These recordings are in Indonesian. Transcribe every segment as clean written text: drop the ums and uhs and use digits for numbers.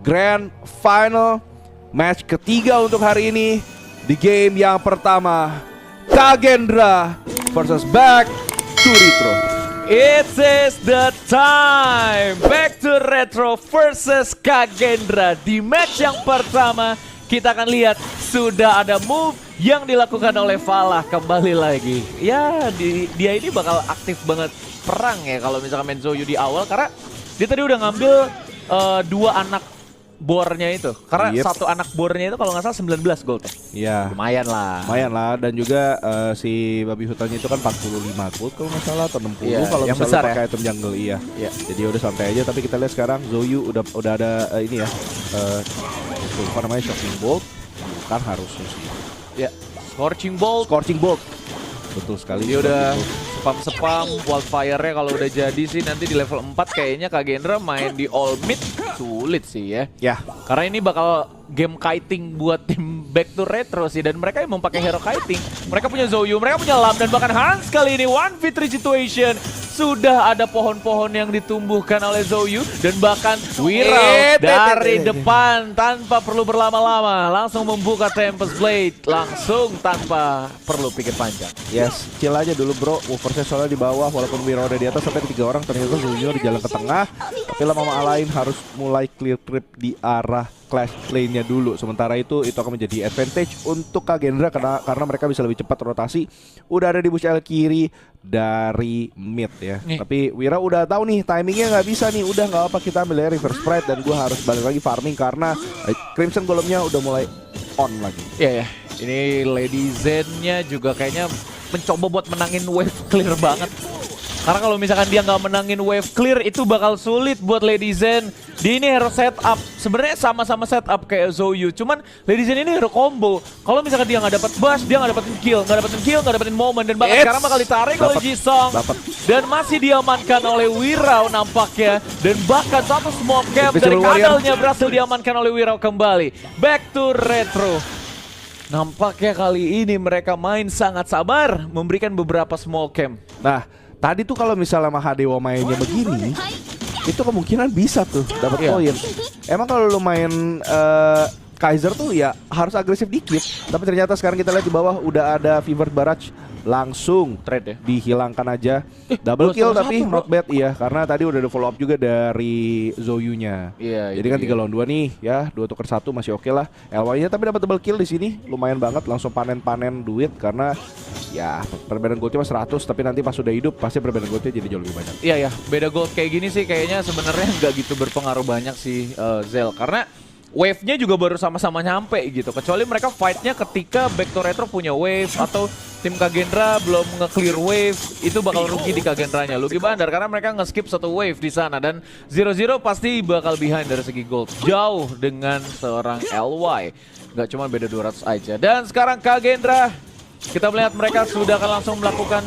Grand Final match ketiga untuk hari ini. Di game yang pertama, Kagendra versus Back to Retro. It is the time. Back to Retro versus Kagendra. Di match yang pertama kita akan lihat sudah ada move yang dilakukan oleh Falah kembali lagi. Ya, dia ini bakal aktif banget perang ya kalau misalkan main Zoyu di awal, karena dia tadi udah ngambil dua anak bornya itu. Karena satu anak bornya itu kalau nggak salah 19 gold ya. Iya. Lumayan lah. Dan juga si babi hutannya itu kan 45 gold kalau nggak salah atau 60 kalau yang misalnya besar pakai ya? item jungle. Iya. Iya. Jadi udah santai aja, tapi kita lihat sekarang Zoyu udah ada ini ya. Apa namanya, Shocking Bolt. Bukan harusnya sih. Ya, Scorching Bolt. Betul sekali. Dia udah spam wildfire-nya kalau udah jadi sih nanti di level 4 kayaknya Kagendra main di all mid sulit sih ya. Ya. Karena ini bakal game kiting buat tim Back to Retro sih, dan mereka yang mau pakai hero kiting. Mereka punya Zoyu, mereka punya Lam, dan bahkan Hans kali ini 1v3 situation. Sudah ada pohon-pohon yang ditumbuhkan oleh Zoyu, dan bahkan Wirau dari depan tanpa perlu berlama-lama langsung membuka Tempest Blade langsung tanpa perlu pikir panjang. Yes, chill aja dulu bro. Moversnya soalnya di bawah, walaupun Wirau ada di atas sampai 3 orang, ternyata Zoyu di jalan ke tengah. Tapi lama-lama lain harus mulai clear trip di arah Clash lane-nya dulu. Sementara itu akan menjadi advantage untuk Kagendra karena mereka bisa lebih cepat rotasi. Udah ada di bush L kiri dari mid ya. Tapi Wira udah tahu nih timingnya nggak bisa nih. Udah nggak apa, kita ambil reverse sprite dan gue harus balik lagi farming karena Crimson Golemnya udah mulai on lagi. Iya ya. Ini Lady Zen-nya juga kayaknya mencoba buat menangin wave clear banget. Karena kalau misalkan dia nggak menangin wave clear itu bakal sulit buat Lady Zen. Dia ini hero setup, sebenarnya sama-sama setup kayak Zoyu. Cuman Lady Zen ini hero combo. Kalau misalkan dia nggak dapat bash, dia nggak dapetin kill, nggak dapetin moment, dan bahkan sekarang bakal ditarik oleh Jisung. Dan masih diamankan oleh Wirau nampaknya. Dan bahkan satu smoke camp dari kanalnya berhasil diamankan oleh Wirau kembali. Back to Retro. Nampaknya kali ini mereka main sangat sabar, memberikan beberapa small camp. Nah, tadi tuh kalau misalnya Mahadewa mainnya begini, itu kemungkinan bisa tuh dapat poin. Emang kalau lu main Kaiser tuh ya harus agresif dikit. Tapi ternyata sekarang kita lihat di bawah udah ada Fever Barrage, langsung trade ya, dihilangkan aja. Double kill tapi not bad iya, karena tadi udah ada follow up juga dari Zoyu-nya. Iya, jadi kan 3 lawan 2 nih ya, 2 tukar 1 masih oke lah. LY-nya tapi dapat double kill di sini, lumayan banget, langsung panen duit karena ya perbedaan goldnya 100, tapi nanti pas sudah hidup pasti perbedaan goldnya jadi jauh lebih banyak. Iya ya, beda gold kayak gini sih kayaknya sebenarnya nggak gitu berpengaruh banyak sih Zel, karena wave-nya juga baru sama-sama nyampe gitu. Kecuali mereka fight-nya ketika Back to Retro punya wave atau tim Kagendra belum nge-clear wave, itu bakal rugi di Kagendranya. Lugi Bandar karena mereka nge-skip satu wave di sana, dan 0-0 pasti bakal behind dari segi gold. Jauh dengan seorang LY. Nggak cuma beda 200 aja. Dan sekarang Kagendra, kita melihat mereka sudah akan langsung melakukan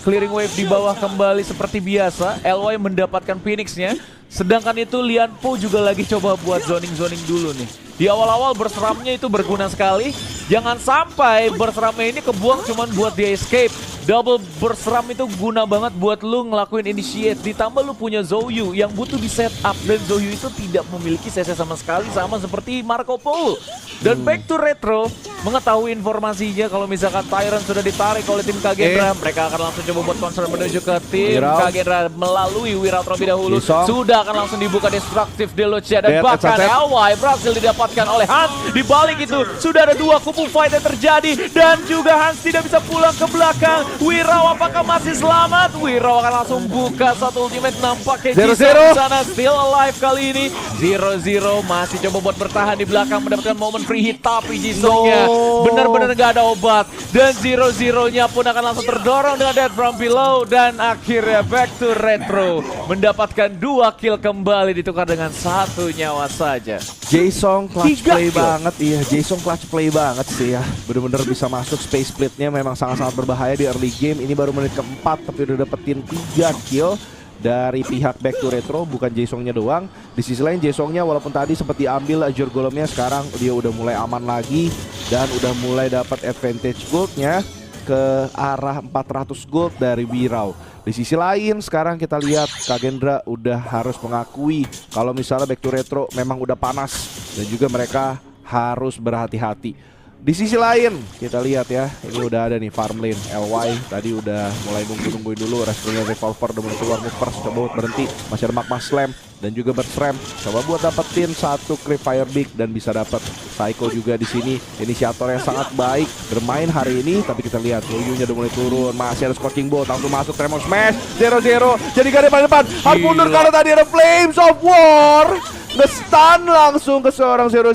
clearing wave di bawah kembali seperti biasa. LY mendapatkan Phoenix-nya. Sedangkan itu Lianpo juga lagi coba buat zoning dulu nih. Di awal-awal berseramnya itu berguna sekali. Jangan sampai berseramnya ini kebuang cuman buat dia escape. Double berseram itu guna banget buat lu ngelakuin initiate. Ditambah lu punya Zoyu yang butuh di setup, dan Zoyu itu tidak memiliki CC sama sekali, sama seperti Marco Polo. Dan Back to Retro mengetahui informasinya kalau misalkan Tyrant sudah ditarik oleh tim Kagendra, mereka akan langsung coba buat concern menuju ke tim Kagendra melalui Wirau terlebih dahulu. Sudah akan langsung dibuka Destructive Deluxe, dan bahkan LY berhasil didapatkan oleh Hans. Di balik itu sudah ada 2 kubu fight yang terjadi, dan juga Hans tidak bisa pulang ke belakang. Wirau apakah masih selamat? Wirau akan langsung buka satu ultimate, nampaknya Jisung di sana still alive kali ini. 0-0 masih coba buat bertahan di belakang mendapatkan momen free hit, tapi Jisungnya benar-benar gak ada obat. Dan 0-0-nya pun akan langsung terdorong dengan Dead from Below, dan akhirnya Back to Retro mendapatkan 2 kill kembali ditukar dengan 1 nyawa saja. Jason clutch play banget, iya Jason clutch play banget sih ya. Bener-bener bisa masuk space splitnya, memang sangat-sangat berbahaya di early game. Ini baru menit keempat tapi udah dapetin 3 kill dari pihak Back to Retro, bukan Jason-nya doang. Di sisi lain Jason-nya walaupun tadi sempat diambil Azure Golemnya, sekarang dia udah mulai aman lagi dan udah mulai dapat advantage goldnya. ke arah 400 gold dari Wirau. Di sisi lain sekarang kita lihat Kagendra udah harus mengakui kalau misalnya Back to Retro memang udah panas dan juga mereka harus berhati-hati. Di sisi lain kita lihat ya, ini udah ada nih farm lane LY tadi udah mulai nungguin dulu. Responnya revolver udah mulai keluar, Movers coba buat berhenti, masih ada Magma Slam dan juga Burst Ram coba buat dapetin satu Creep Fire Big dan bisa dapat Psycho juga di sini. Inisiator yang sangat baik bermain hari ini, tapi kita lihat Zoyu-nya udah mulai turun, masih ada Scorching Bolt langsung masuk Tremor Smash 0-0. Jadi gak ada paling depan, harus mundur karena tadi ada Flames of War. Nge-stun langsung ke seorang 0-0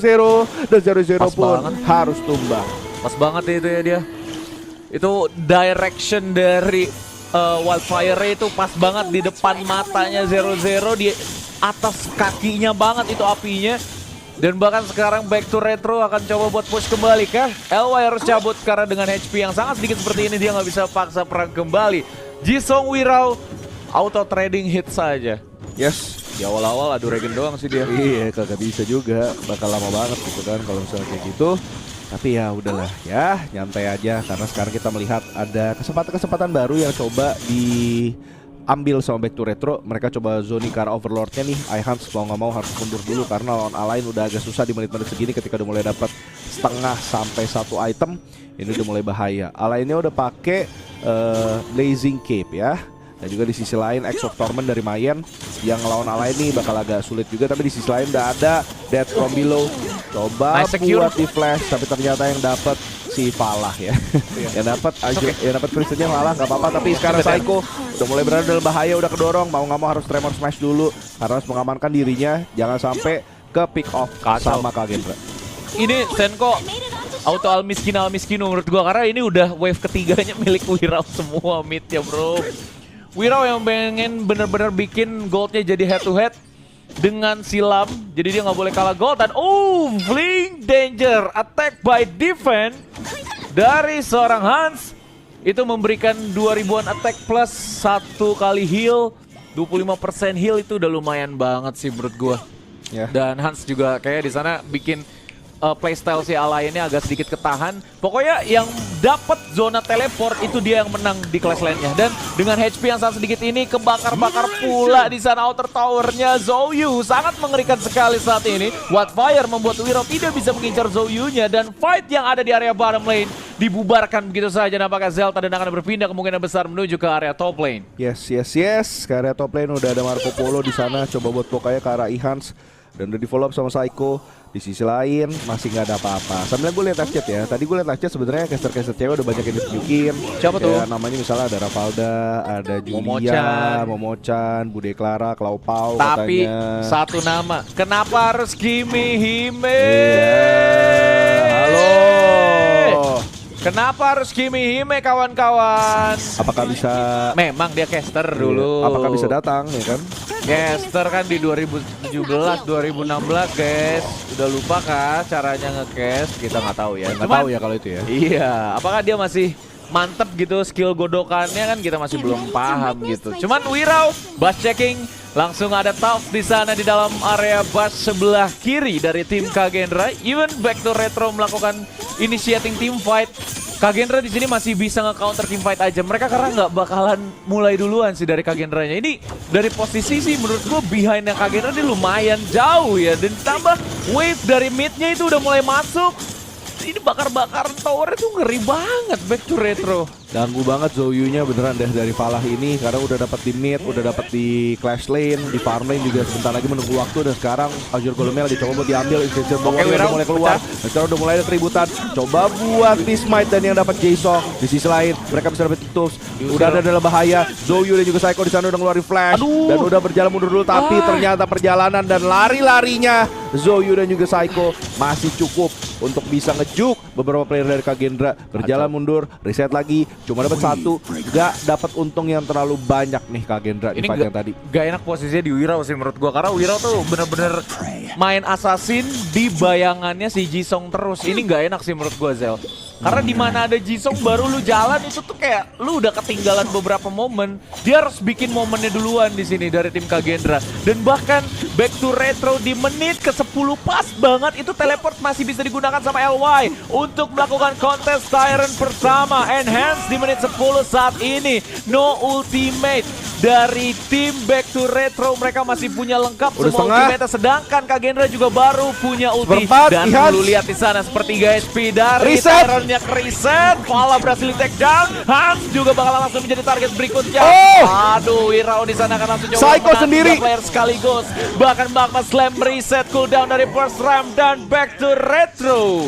dan 0-0 pun banget. harus tumbang. Pas banget itu ya dia. Itu direction dari Wildfire itu pas banget di depan matanya 0-0, di atas kakinya banget itu apinya. Dan bahkan sekarang Back to Retro akan coba buat push kembali kah? LY harus cabut karena dengan HP yang sangat sedikit seperti ini dia nggak bisa paksa perang kembali. Jisung Wirau auto trading hit saja. Yes. Di awal-awal adu regen doang sih dia. Iya, kagak bisa juga, bakal lama banget gitu kan kalau misalnya kayak gitu. Tapi ya udahlah ya, nyantai aja karena sekarang kita melihat ada kesempatan-kesempatan baru yang coba diambil sama Back to Retro. Mereka coba zoni ke arah Overlord-nya nih. iHans mau nggak mau harus mundur dulu karena lawan Alain udah agak susah di menit-menit segini ketika udah mulai dapat setengah sampai satu item. Ini udah mulai bahaya. Alainnya udah pakai Blazing Cape ya. Dan juga di sisi lain X of Torment dari Mayen yang ngelawan Alain ini bakal agak sulit juga. Tapi di sisi lain udah ada Death from Below. Coba Nice secure. buat di flash, tapi ternyata yang dapat si Falah ya. Yang dapat yang dapat Kristennya Falah nggak apa-apa. Tapi sekarang Psycho udah mulai berada dalam bahaya, udah kedorong. Mau nggak mau harus Tremor Smash dulu karena harus mengamankan dirinya. Jangan sampai ke pick off sama Kagendra. Ini Senko auto al-miskino menurut gua karena ini udah wave ketiganya milik Wirau semua mid ya bro. Wirau yang pengen bener-bener bikin goldnya jadi head to head dengan silam, jadi dia nggak boleh kalah gold. Dan Fling Danger attack by defense dari seorang Hans itu memberikan 2000-an attack plus 1 kali heal, 25% heal itu udah lumayan banget sih menurut gua. Ya. Dan Hans juga kayak di sana bikin playstyle si Alain ini agak sedikit ketahan. Pokoknya yang dapat zona teleport itu dia yang menang di clash lane-nya. Dan dengan HP yang sangat sedikit ini kebakar-bakar pula di sana outer tower-nya Zoyu. Sangat mengerikan sekali saat ini. Wildfire membuat Wirau tidak bisa mengincar Zoyu-nya dan fight yang ada di area bottom lane dibubarkan begitu saja. Nampaknya Zelta dan akan berpindah kemungkinan besar menuju ke area top lane. Yes. Ke area top lane udah ada Marco Polo di sana. Coba buat pokoknya ke arah iHans dan udah di follow up sama Psycho. Di sisi lain masih nggak ada apa-apa. Sambil gue lihat live chat ya. Tadi gue lihat live chat sebenarnya caster-caster cewek udah banyak yang ditunjukin. Siapa tuh? Namanya misalnya ada Ravalda, ada Julia, Momochan, Bude Clara, Klaupau Tapi katanya. satu nama, kenapa harus Kimi Hime? Halo. Kenapa harus Kimi Hime kawan-kawan? Apakah bisa? Memang dia caster dulu. Apakah bisa datang ya kan? Caster kan di 2017, 2016 guys. Udah lupa kah caranya nge-cast? Kita nggak tahu ya. Nggak tahu ya kalau itu ya. Iya, apakah dia masih mantep gitu skill godokannya kan kita masih belum paham gitu. Cuman Wirau bus checking langsung ada Tauf di sana di dalam area bus sebelah kiri dari tim Kagendra. Even Back to Retro melakukan initiating team fight. Kagendra di sini masih bisa nge-counter team fight aja. Mereka karena nggak bakalan mulai duluan sih dari Kagendranya. Ini dari posisi sih menurut gue behind yang Kagendra ini lumayan jauh ya. Dan tambah wave dari midnya itu udah mulai masuk. Ini bakar-bakar tower itu ngeri banget Back to Retro. Ganggu banget Zoyu-nya beneran deh dari Falah ini karena udah dapat di mid, udah dapat di clash lane, di farm lane juga sebentar lagi menunggu waktu. Dan sekarang Azure Golemnya lagi coba buat diambil, Extinction Warrior udah mulai keluar dan sekarang udah mulai ada keributan. Coba buat di smite dan yang dapat Jason. Di sisi lain mereka bisa dapat tools. Udah ada dalam bahaya. Zoyu dan juga Psycho di sana udah ngeluarin flash. Dan udah berjalan mundur dulu tapi ternyata perjalanan dan lari-larinya Zoyu dan juga Psycho masih cukup untuk bisa ngejuk beberapa player dari Kagendra. Berjalan mundur, reset lagi. Cuma dapat satu, gak dapat untung yang terlalu banyak nih Kagendra di fight yang tadi. Gak enak posisinya di Wirau sih menurut gua karena Wirau tuh bener-bener main assassin di bayangannya si Jisung terus. Ini nggak enak sih menurut gua, Zel. Karena di mana ada Jisung baru lu jalan itu tuh kayak lu udah ketinggalan beberapa momen. Dia harus bikin momennya duluan di sini dari tim Kagendra. Dan bahkan back to retro di menit ke-10 pas banget itu teleport masih bisa digunakan sama LY untuk melakukan kontes Tyrant pertama. Enhance di menit 10 saat ini. No ultimate dari tim back to retro, mereka masih punya lengkap Udah semua setengah. ultimate, sedangkan Kagendra juga baru punya ulti. Seperempat, Dan Ihan. lu lihat di sana sepertiga HP dari Reset. Tyrant-nya ke reset. Fala berhasil di take down. Hans juga bakal langsung menjadi target berikutnya. Oh. Aduh, Wirao di sana akan langsung coba Psycho menang sendiri. 3 player sekaligus. Bahkan Magma Slam reset cooldown dari first ram dan back to retro.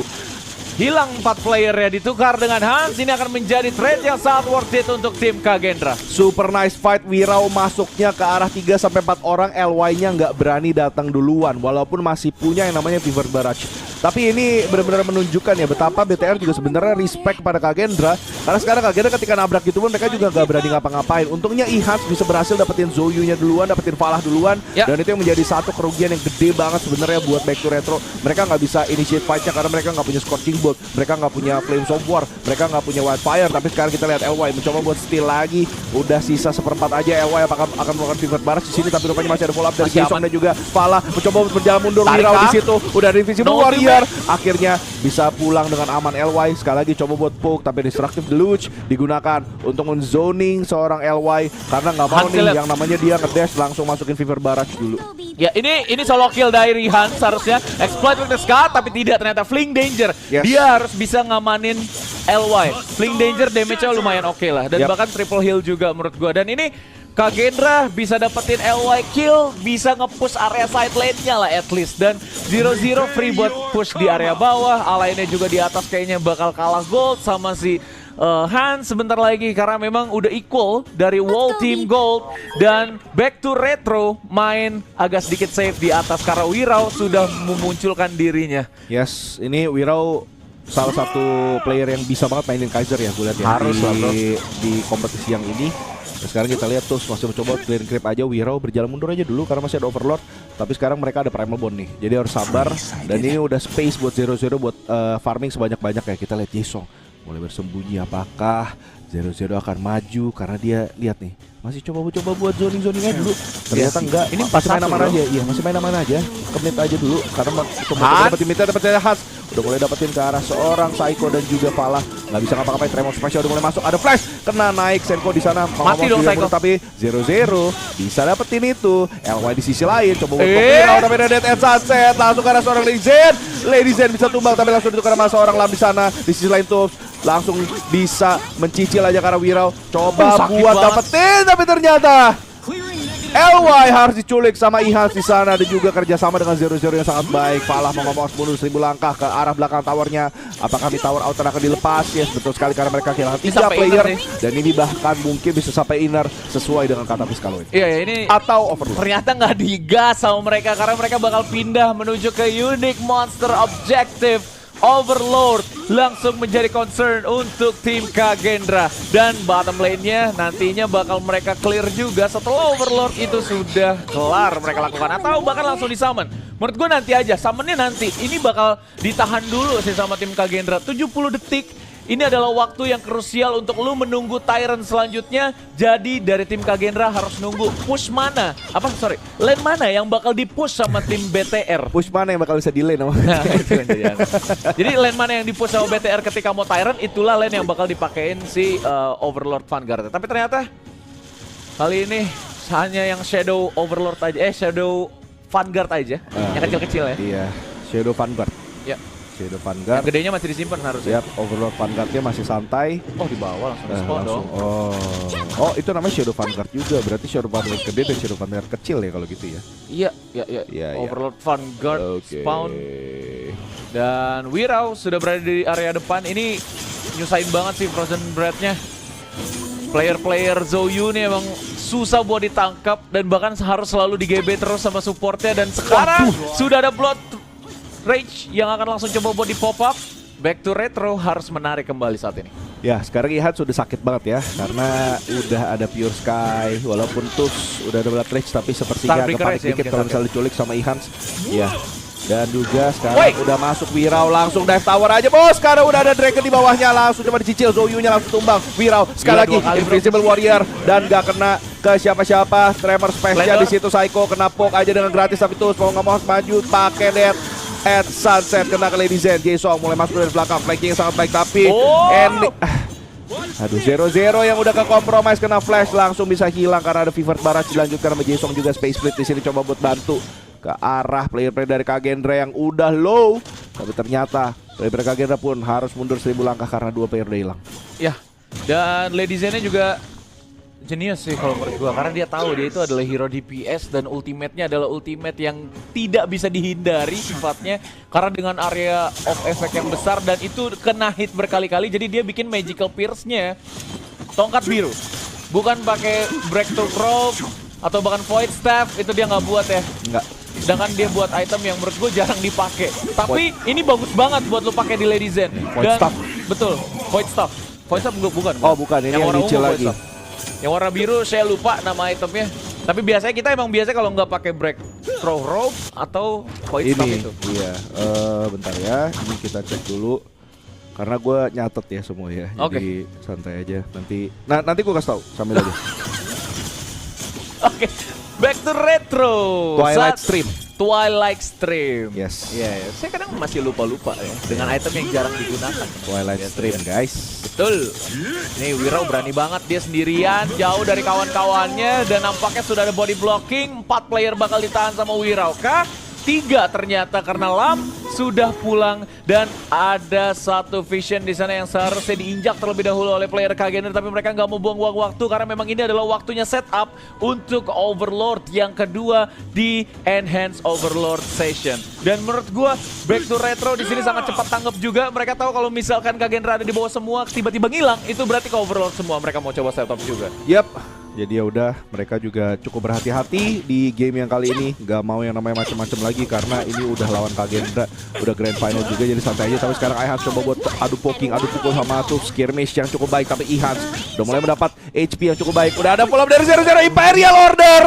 Hilang 4 player ya, ditukar dengan Hans. Ini akan menjadi trade yang sangat worth it untuk tim Kagendra. Super nice fight. Wirao masuknya ke arah 3-4 orang. LY-nya nggak berani datang duluan, walaupun masih punya yang namanya Fever Barrage. Tapi ini benar-benar menunjukkan ya betapa BTR juga sebenarnya respect pada Kagendra. Karena sekarang Kagendra ketika nabrak gitu pun mereka juga nggak berani ngapa-ngapain. Untungnya Ihans bisa berhasil dapetin Zoyu-nya duluan, dapetin Falah duluan. Ya. Dan itu yang menjadi satu kerugian yang gede banget sebenarnya buat Back to Retro. Mereka nggak bisa initiate fight-nya karena mereka nggak punya Scorching Bolt, mereka nggak punya Flames of War, mereka nggak punya Wildfire. Tapi sekarang kita lihat LY mencoba buat steal lagi. Udah sisa seperempat aja. LY apakah akan melakukan Fever Barrage di sini, tapi rupanya masih ada follow up dari Masih Jason aman. dan juga Falah mencoba untuk berjalan mundur. Tarik Wirao kah? di situ udah ada Invisible No Warrior. Akhirnya bisa pulang dengan aman LY. Sekali lagi coba buat poke, tapi Destructive Deluge digunakan untuk menzoning seorang LY karena nggak mau nih Hansel. yang namanya dia ngedash langsung masukin Fever Barrage dulu. Ya, ini solo kill dari Hans harusnya. Exploit with the Scar, tapi tidak, ternyata Fling Danger. Yes. Dia harus bisa ngamanin LY. Fling Danger damage-nya lumayan oke lah. Dan Yep. bahkan triple heal juga menurut gua. Dan ini Kagendra bisa dapetin LY kill, bisa nge-push area side lane-nya lah at least. Dan 0-0 free buat push di area bawah. Alainnya juga di atas kayaknya bakal kalah gold sama si Hans sebentar lagi karena memang udah equal dari wall team gold. Dan back to retro main agak sedikit safe di atas karena Wirao sudah memunculkan dirinya. Yes, ini Wirao salah satu player yang bisa banget mainin Kaiser ya, gue lihat ya. Harus lah, bro. Di kompetisi yang ini. Dan sekarang kita lihat tuh masih mencoba clear creep aja. Wirao berjalan mundur aja dulu karena masih ada Overlord. Tapi sekarang mereka ada Primal Bond nih, jadi harus sabar. Dan ini udah space buat 0-0 buat farming sebanyak-banyak ya. Kita lihat Jason mulai bersembunyi, apakah 0-0 akan maju karena dia lihat nih masih coba buat zoning aja dulu. Ternyata enggak. Ini masih main 4-1 aman loh. aja. Iya, masih main aman aja. Commit aja dulu karena Hans. dapetin mid, dapetin Hans. Udah mulai dapetin ke arah seorang Psycho dan juga Falah. Nggak bisa ngapa-ngapain. Tremor Special udah mulai masuk. Ada flash, kena naik Senko di sana. Mati dong, Psycho. Tapi 0-0 bisa dapetin itu. LY di sisi lain coba buat Eh. Wirao, tapi ada Dead End Sunset langsung ke arah seorang Lady Zen. Lady Zen bisa tumbang tapi langsung ditukar sama seorang Lam di sana. Di sisi lain tuh langsung bisa mencicil aja karena Wirao coba Sakit buat banget. dapetin, tapi ternyata LY harus diculik sama Ihans di sana dan juga kerjasama dengan 0-0 yang sangat baik. Falah mau ngomong mundur 1000 langkah ke arah belakang towernya. Apakah di tower outer akan dilepas? Yes, betul sekali karena mereka kehilangan 3 sampai player inner dan ini bahkan mungkin bisa sampai inner sesuai dengan kata Fiskalo ini. Iya, ya, ini Atau Overlord. ternyata nggak digas sama mereka karena mereka bakal pindah menuju ke Unique Monster Objective. Overlord langsung menjadi concern untuk tim Kagendra. Dan bottom lane-nya nantinya bakal mereka clear juga setelah Overlord itu sudah kelar mereka lakukan. Atau bahkan langsung disummon. Menurut gue nanti aja, summonnya nanti. Ini bakal ditahan dulu sih sama tim Kagendra. 70 detik. Ini adalah waktu yang krusial untuk lu menunggu Tyrant selanjutnya. Jadi dari tim Kagendra harus nunggu push mana? Lane mana yang bakal di-push sama tim BTR? Push mana yang bakal bisa delay Nah, namanya? itu yang jadi. Jadi lane mana yang di-push sama BTR ketika mau Tyrant, itulah lane yang bakal dipakein si Overlord Vanguard. Tapi ternyata kali ini hanya yang Shadow Overlord aja, Shadow Vanguard aja, yang kecil-kecil ya. Iya, Shadow Vanguard. Ya, Shadow yang Vanguard. gedenya masih disimpan harusnya. Siap, Overlord Vanguard-nya masih santai. Oh, di bawah langsung spawn dong. Oh, itu namanya Shadow Vanguard juga. Berarti Shadow Vanguard gede dan Shadow Vanguard kecil ya kalau gitu ya. Iya. Iya. Overlord Vanguard Oke. spawn. Dan Wirao sudah berada di area depan. Ini nyusahin banget sih Frozen Bread-nya. Player-player Zoyu nih emang susah buat ditangkap dan bahkan harus selalu di GB terus sama supportnya. Dan sekarang sudah ada Blood Rage yang akan langsung coba buat di pop up. Back to retro harus menarik kembali saat ini. Ya sekarang Ihan sudah sakit banget ya, karena udah ada Pure Sky, walaupun Tux udah ada Blood Rage, tapi sepertinya agak panik dikit kalau misalnya diculik sama Ihan. Ya. Dan juga sekarang udah masuk Wirau, langsung dive tower aja bos. Sekarang udah ada Dragon di bawahnya, langsung coba dicicil, Zoyu-nya langsung tumbang. Wirau sekali lagi Invisible Warrior dan gak kena ke siapa-siapa. Tremor Space-nya di situ, Psycho kena poke aja dengan gratis, tapi Tux mau nggak mau maju pakai Death at Sunset, kena ke Lady Zen. Jae-song mulai masuk dari belakang, flanking sangat baik, tapi ending. Aduh, 0-0 yang udah ke compromise, kena flash langsung bisa hilang karena ada Fever Barrage. Dilanjutkan sama Jae-song juga Space Split di sini, coba buat bantu ke arah player-player dari Kagendra yang udah low, tapi ternyata player Kagendra pun harus mundur 1000 langkah karena 2 player udah hilang. Ya, dan Lady Zen-nya juga genius sih kalau menurut gua, karena dia tahu dia itu adalah hero DPS dan ultimate-nya adalah ultimate yang tidak bisa dihindari sifatnya karena dengan area of effect yang besar dan itu kena hit berkali-kali, jadi dia bikin magical pierce-nya tongkat biru. Bukan pakai breakthrough rope atau bahkan void staff, itu dia nggak buat ya. Enggak. Sedangkan dia buat item yang menurut gue jarang dipakai. Tapi ini bagus banget buat lo pakai di Lady Zen. Void staff. Betul, void staff. Void staff bukan. Oh bukan, ini yang dicil lagi. Yang warna biru saya lupa nama itemnya. Tapi biasanya kita emang kalau nggak pakai breakthrough rope atau void staff itu. Iya, bentar ya, ini kita cek dulu. Karena gue nyatet ya semua ya, jadi santai aja. Nanti gue kasih tahu sambil aja. Oke, back to retro. Twilight Stream. Twilight Stream. Yes. Iya, saya kadang masih lupa-lupa ya dengan item yang jarang digunakan. Twilight Stream guys. Betul. Nih Wirau berani banget, dia sendirian jauh dari kawan-kawannya dan nampaknya sudah ada body blocking. 4 player bakal ditahan sama Wirau kah? 3 ternyata karena Lam sudah pulang dan ada satu vision di sana yang seharusnya diinjak terlebih dahulu oleh player Kagener, tapi mereka nggak mau buang-buang waktu karena memang ini adalah waktunya setup untuk Overlord yang kedua di Enhanced Overlord Session. Dan menurut gua back to retro di sini sangat cepat tanggap juga. Mereka tahu kalau misalkan Kagener ada di bawah semua tiba-tiba ngilang, itu berarti ke Overlord semua. Mereka mau coba setup juga. Yap. Jadi ya udah, mereka juga cukup berhati-hati di game yang kali ini. Gak mau yang namanya macam-macam lagi karena ini udah lawan Kagendra, udah grand final juga, jadi santai aja. Tapi sekarang Ihans coba buat adu poking, adu pukul sama tuh skirmish yang cukup baik. Tapi Ihans udah mulai mendapat HP yang cukup baik. Udah ada pull up dari 0-0 Imperial Order.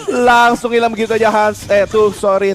Langsung hilang begitu aja Hans.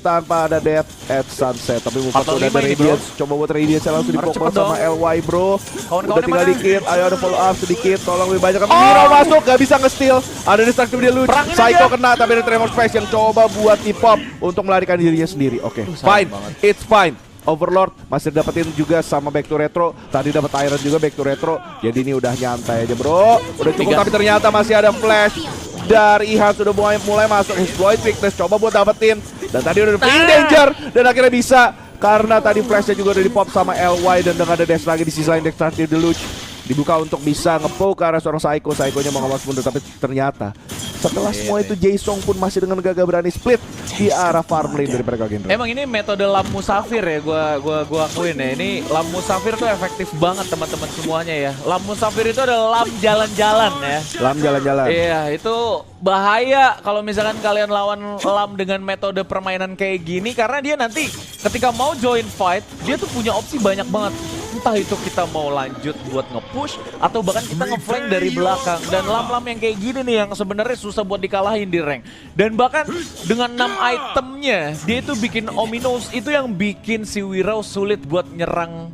Tanpa ada Death at Sunset. Tapi Mufat udah ada Radiance. Coba buat Radiance langsung dipokok sama LY bro. Udah tinggal dikit, ayo ada follow up sedikit. Tolong lebih banyak. Miro masuk, gak bisa nge-steal. Ada destructive dia lucu. Psycho kena, tapi ada Tremor Space yang coba buat di-pop untuk melarikan dirinya sendiri. Oke, fine, it's fine. Overlord masih dapetin juga sama back to retro. Tadi dapat Iron juga back to retro. Jadi ini udah nyantai aja bro. Udah cukup, tapi ternyata masih ada flash dari Ihan, sudah mulai masuk exploit weakness, coba buat dapetin. Dan tadi udah ping danger dan akhirnya bisa karena tadi flashnya juga udah di-pop sama LY dan dengan ada dash lagi di sisi lain Destructive Deluge dibuka untuk bisa nge-poke ke arah seorang Psycho. Psycho-nya mau ngawas mundur, tapi ternyata setelah semua itu Jae-song pun masih dengan gagah berani split di arah farm lane dari mereka Gendra. Emang ini metode Lam Musafir ya, gua akuin ya. Ini Lam Musafir tuh efektif banget teman-teman semuanya ya. Lam Musafir itu adalah Lam jalan-jalan ya. Lam jalan-jalan. Iya, itu bahaya kalau misalkan kalian lawan Lam dengan metode permainan kayak gini, karena dia nanti ketika mau join fight, dia tuh punya opsi banyak banget. Entah itu kita mau lanjut buat nge-push atau bahkan kita nge-flank dari belakang. Dan Lam-Lam yang kayak gini nih yang sebenarnya susah buat dikalahin di rank. Dan bahkan dengan 6 itemnya dia itu bikin Ominous, itu yang bikin si Wirau sulit buat nyerang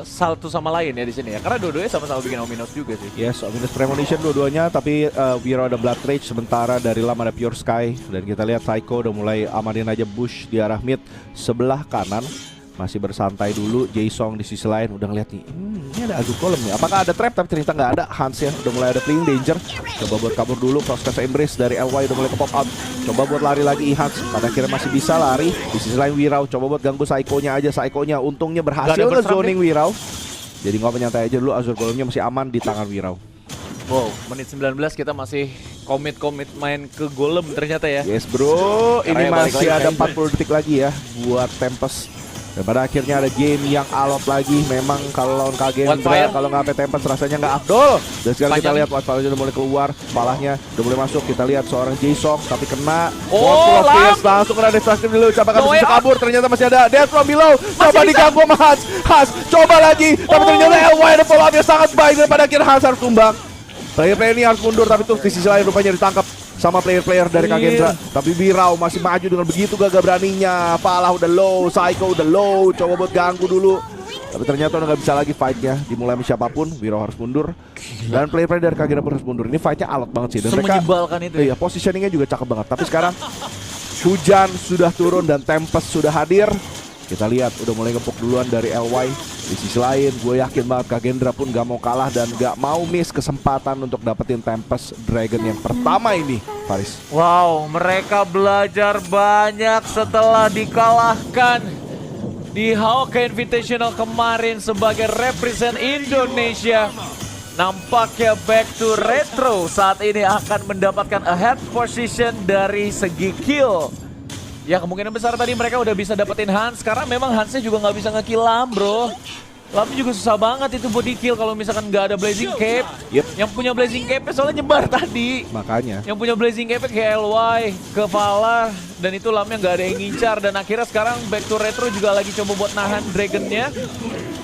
satu sama lain ya di sini ya. Karena dua-duanya sama-sama bikin Ominous juga sih. Yes, Ominous Premonition dua-duanya, tapi Wirau ada Blood Rage, sementara dari Lam ada Pure Sky. Dan kita lihat Psycho udah mulai amanin aja bush di arah mid sebelah kanan. Masih bersantai dulu, Jae-song di sisi lain udah ngeliat nih, ini ada Azur Golem nih. Apakah ada trap? Tapi ternyata nggak ada. Hans ya udah mulai ada fleeing danger. Coba buat kabur dulu, Frostcast Embrace dari LY udah mulai ke pop out. Coba buat lari lagi Hans, pada akhirnya masih bisa lari. Di sisi lain Wirau coba buat ganggu Psycho-nya aja. Psycho-nya untungnya berhasil nge-zoning Wirau. Jadi nggak menyantai aja dulu, Azur Golemnya masih aman di tangan Wirau. Wow, menit 19 kita masih komit main ke Golem ternyata ya. Yes bro, ini masih ada 40 detik lagi ya buat Tempest Dan pada akhirnya ada game yang alot lagi. Memang kalau lawan Kagendra, Wildfire. kalau nggak Tempest rasanya nggak afdol. Dan sekarang kita Panjang. lihat Wildfire udah mulai keluar, palahnya udah mulai masuk. Kita lihat seorang Jason tapi kena. Oh, Wall of Lam. Kills, langsung kena destruction dulu. Coba No kan way bisa up. kabur, ternyata masih ada Death from below. Coba bisa. diganggu sama Hans. Hans coba lagi, tapi ternyata LY ada follow up yang sangat baik. Dan pada akhirnya Hans harus tumbang. Player-player ini harus mundur, tapi tuh di sisi lain rupanya ditangkap sama player-player dari Kagendra. Tapi Birau masih maju dengan begitu gagah beraninya. Falah udah low, Psycho udah low, coba buat ganggu dulu. Tapi ternyata udah nggak bisa lagi fightnya dimulai sama siapapun. Birau harus mundur. Dan player-player dari Kagendra pun harus mundur. Ini fightnya alot banget sih. Dan mereka, Semenyebalkan itu. iya, positioningnya juga cakep banget. Tapi sekarang hujan sudah turun dan Tempest sudah hadir. Kita lihat udah mulai ngepok duluan dari LY. Di sisi lain gue yakin banget Kagendra pun gak mau kalah dan gak mau miss kesempatan untuk dapetin Tempest Dragon yang pertama ini, Faris. Wow, mereka belajar banyak setelah dikalahkan di Hawk Invitational kemarin sebagai represent Indonesia. Nampaknya Back to Retro saat ini akan mendapatkan a head position dari segi kill. Ya kemungkinan besar tadi mereka udah bisa dapetin Hans karena memang Hansnya juga nggak bisa nge-kill Lam, bro. Lam juga susah banget itu buat di-kill kalau misalkan nggak ada Blazing Cape. Yep. Yang punya Blazing Cape soalnya nyebar tadi. Makanya Yang punya Blazing Cape ke LY, ke Falah, dan itu Lamnya nggak ada yang ngincar. Dan akhirnya sekarang Back to Retro juga lagi coba buat nahan Dragonnya.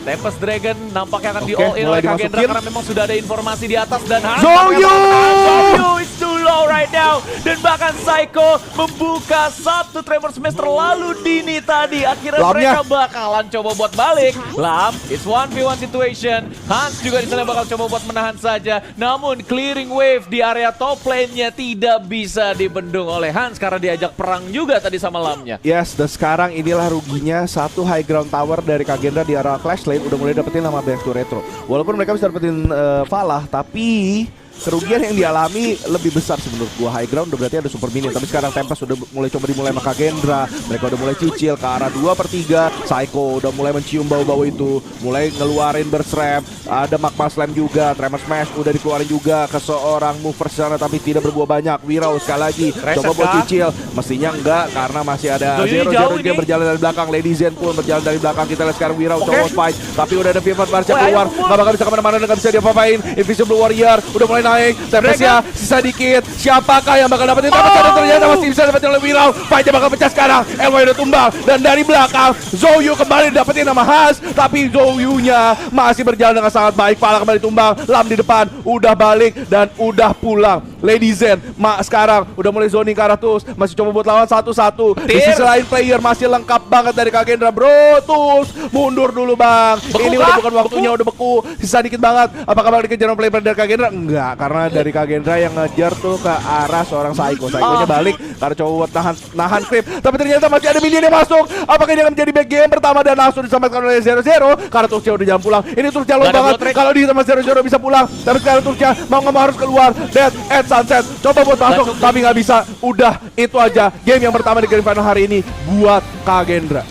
Tempest Dragon nampaknya akan di all in mulai oleh Kagendra dimasukin. karena memang sudah ada informasi di atas dan Hans Zoyu! Zoyu is too low right now. Dan bahkan Psycho membuka satu Tremor Smash terlalu dini tadi. Akhirnya Lamnya. mereka bakalan coba buat balik. Lam, it's 1v1 situation. Hans juga di sana bakal coba buat menahan saja. Namun clearing wave di area top lane-nya tidak bisa dibendung oleh Hans karena diajak perang juga tadi sama Lamnya. yes, dan sekarang inilah ruginya satu high ground tower dari Kagendra di arah Clash Lane udah mulai dapetin nama Back to Retro. Walaupun mereka bisa dapetin Falah, tapi kerugian yang dialami lebih besar sih menurut gua. High ground udah berarti ada super minion, tapi sekarang Tempest udah mulai dimulai sama Kagendra. Mereka udah mulai cicil ke arah 2/3. Psycho udah mulai mencium bau-bau itu, mulai ngeluarin burst ramp. Ada Magma Slam juga, Tremor Smash udah dikeluarin juga ke seorang mover sana tapi tidak berbuah banyak. Wirau sekali lagi coba buat cicil, mestinya enggak karena masih ada Zoyu Zero jauh juga ini. berjalan dari belakang. Lady Zen pun berjalan dari belakang. Kita lihat sekarang Wirau coba fight, tapi udah ada pivot Marsha Oh, ayo, keluar, Mul. nggak bakal bisa kemana-mana dan nggak bisa diapa-apain. Invisible Warrior udah mulai naik, Tempestnya sisa dikit. Siapakah yang bakal dapetin? Tapi ternyata masih bisa dapetin oleh Wirau. Fightnya bakal pecah sekarang. Elway udah tumbang dan dari belakang Zoyu kembali dapetin nama Hans, tapi Zoyu-nya masih berjalan dengan sangat baik. Falah kembali tumbang, Lam di depan udah balik dan udah pulang. Lady Zen sekarang udah mulai zoning ke arah Tools, masih coba buat lawan satu-satu. Di sisi lain player masih lengkap banget dari Kagendra, bro. Tools mundur dulu bang, ini udah bukan waktunya, udah beku, sisa dikit banget. Apakah bakal dikejar oleh player dari Kagendra? Enggak, karena dari Kagendra yang ngejar tuh ke arah seorang Psycho. Psycho-nya balik karena coba buat nahan creep, tapi ternyata masih ada minion yang masuk. Apakah ini akan menjadi back game pertama dan langsung diselamatkan oleh 0-0 karena Tools udah jalan pulang. Ini Tools jalan banget kalau di sama 0-0 bisa pulang, tapi sekarang Tools mau nggak mau harus keluar. Death at Sunset coba buat masuk tapi nggak bisa. Udah itu aja game yang pertama di Grand Final hari ini buat Kagendra.